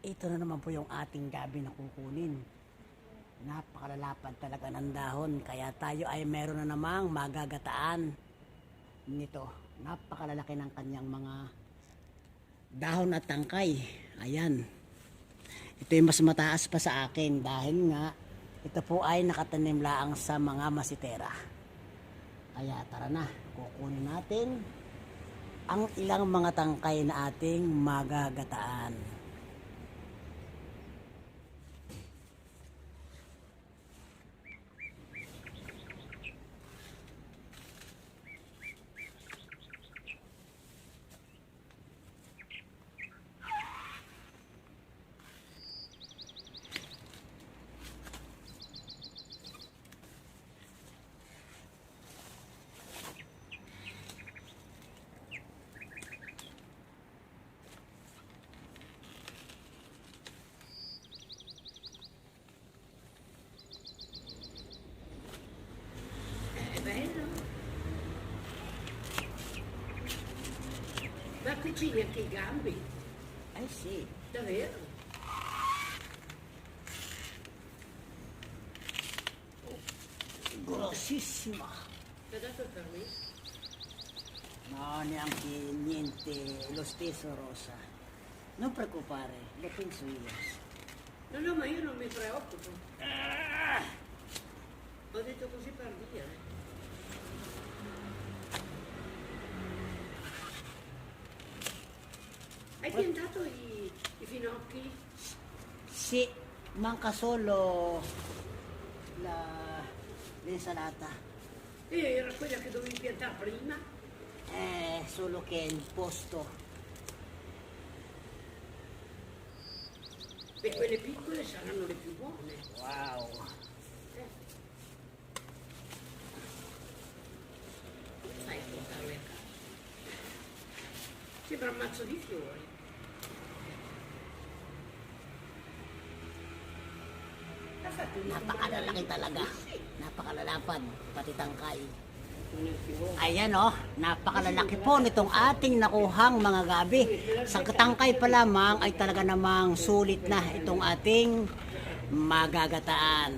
Ito na naman po yung ating gabi na kukunin. Napakalalapad talaga ng dahon. Kaya tayo ay meron na namang magagataan nito. Napakalalaki ng kanyang mga dahon at tangkay. Ayan. Ito yung mas mataas pa sa akin dahil nga ito po ay nakatanim laang sa mga masitera. Kaya tara na, kukunin natin ang ilang mga tangkay na ating magagataan. Ma cucini anche i gambi, Ay, si. davvero? Grossissima. Ti ho dato il permesso? No, neanche niente, lo stesso Rosa. Non preoccupare, lo penso io. No, no, ma io non mi preoccupo. Ho detto così per dire. Hai piantato i finocchi? Sì, manca solo l'insalata. Era quella che dovevi piantare prima? Solo che il posto. Beh, quelle piccole saranno le più buone. Wow. Come fai a portarle a casa? Sembra un mazzo di fiori. Ha fatto un Napakalalaki talaga. Napakalalapad, pati tangkay. un fiore. Ayan napakalalaki po nitong ating nakuhang mga gabi. Sa katangkay pa lamang ay talaga namang sulit na itong ating magagataan.